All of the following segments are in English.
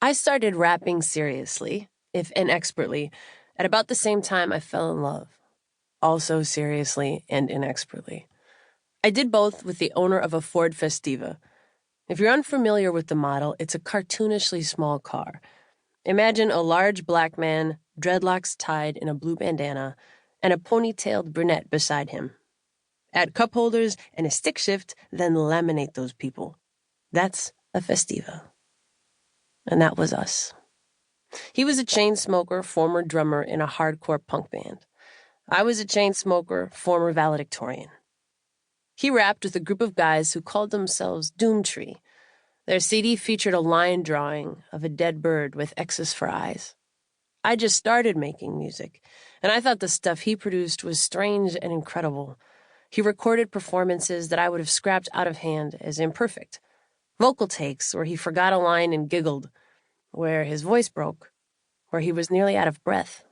I started rapping seriously, if inexpertly, at about the same time I fell in love, also seriously and inexpertly. I did both with the owner of a Ford Festiva. If you're unfamiliar with the model, it's a cartoonishly small car. Imagine a large black man, dreadlocks tied in a blue bandana, and a ponytailed brunette beside him. Add cup holders and a stick shift, then laminate those people. That's a Festiva. And that was us. He was a chain smoker, former drummer in a hardcore punk band. I was a chain smoker, former valedictorian. He rapped with a group of guys who called themselves Doomtree. Their CD featured a line drawing of a dead bird with X's for eyes. I just started making music, and I thought the stuff he produced was strange and incredible. He recorded performances that I would have scrapped out of hand as imperfect. Vocal takes where he forgot a line and giggled, where his voice broke, where he was nearly out of breath.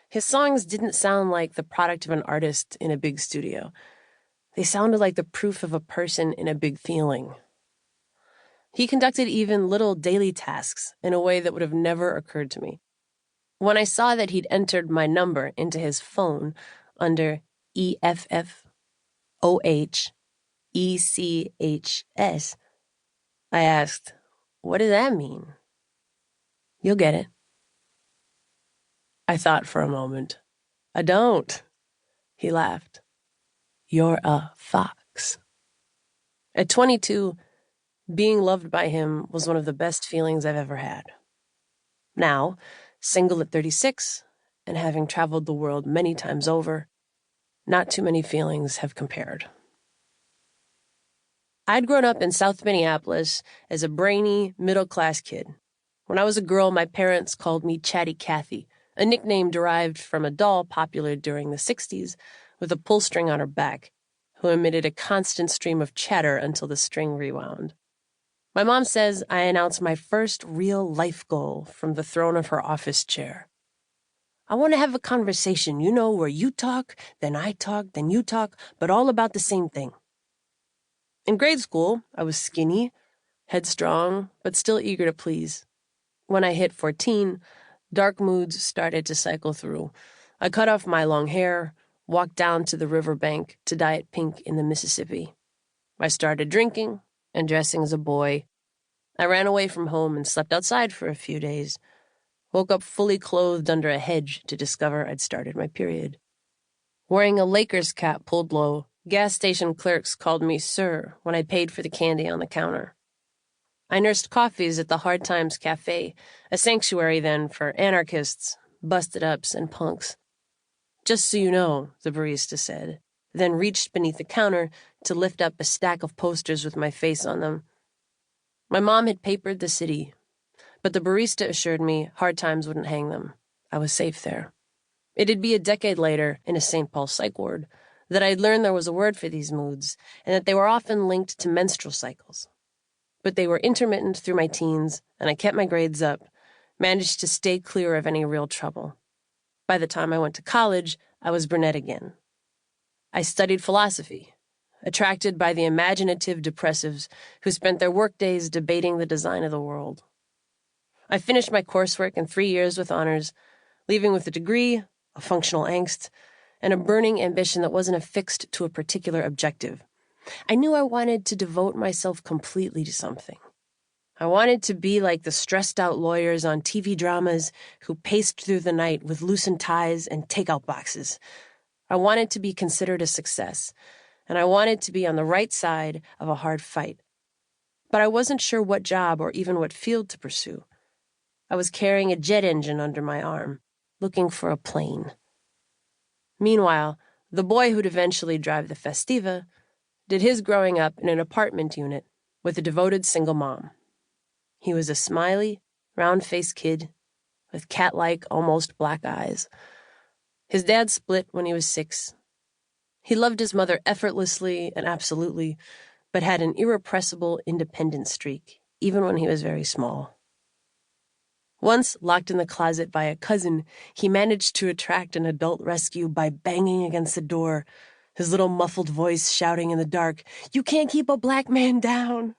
His songs didn't sound like the product of an artist in a big studio. They sounded like the proof of a person in a big feeling. He conducted even little daily tasks in a way that would have never occurred to me. When I saw that he'd entered my number into his phone under EFFOHECHS, I asked, "What does that mean?" "You'll get it." I thought for a moment. "I don't." He laughed. "You're a fox." At 22, being loved by him was one of the best feelings I've ever had. Now, single at 36, and having traveled the world many times over, not too many feelings have compared. I'd grown up in South Minneapolis as a brainy, middle-class kid. When I was a girl, my parents called me Chatty Cathy, a nickname derived from a doll popular during the 60s with a pull string on her back, who emitted a constant stream of chatter until the string rewound. My mom says I announced my first real life goal from the throne of her office chair. "I want to have a conversation, where you talk, then I talk, then you talk, but all about the same thing." In grade school, I was skinny, headstrong, but still eager to please. When I hit 14, dark moods started to cycle through. I cut off my long hair, walked down to the riverbank to dye it pink in the Mississippi. I started drinking and dressing as a boy. I ran away from home and slept outside for a few days. Woke up fully clothed under a hedge to discover I'd started my period. Wearing a Lakers cap pulled low, gas station clerks called me sir when I paid for the candy on the counter. I nursed coffees at the Hard Times Cafe, a sanctuary then for anarchists, busted-ups, and punks. "Just so you know," the barista said, then reached beneath the counter to lift up a stack of posters with my face on them. My mom had papered the city, but the barista assured me Hard Times wouldn't hang them. I was safe there. It'd be a decade later, in a St. Paul psych ward, that I'd learned there was a word for these moods, and that they were often linked to menstrual cycles. But they were intermittent through my teens, and I kept my grades up, managed to stay clear of any real trouble. By the time I went to college, I was brunette again. I studied philosophy, attracted by the imaginative depressives who spent their workdays debating the design of the world. I finished my coursework in 3 years with honors, leaving with a degree, a functional angst, and a burning ambition that wasn't affixed to a particular objective. I knew I wanted to devote myself completely to something. I wanted to be like the stressed-out lawyers on TV dramas who paced through the night with loosened ties and takeout boxes. I wanted to be considered a success, and I wanted to be on the right side of a hard fight. But I wasn't sure what job or even what field to pursue. I was carrying a jet engine under my arm, looking for a plane. Meanwhile, the boy who'd eventually drive the Festiva did his growing up in an apartment unit with a devoted single mom. He was a smiley, round-faced kid with cat-like, almost black eyes. His dad split when he was 6. He loved his mother effortlessly and absolutely, but had an irrepressible independent streak, even when he was very small. Once locked in the closet by a cousin, he managed to attract an adult rescue by banging against the door, his little muffled voice shouting in the dark, "You can't keep a black man down!"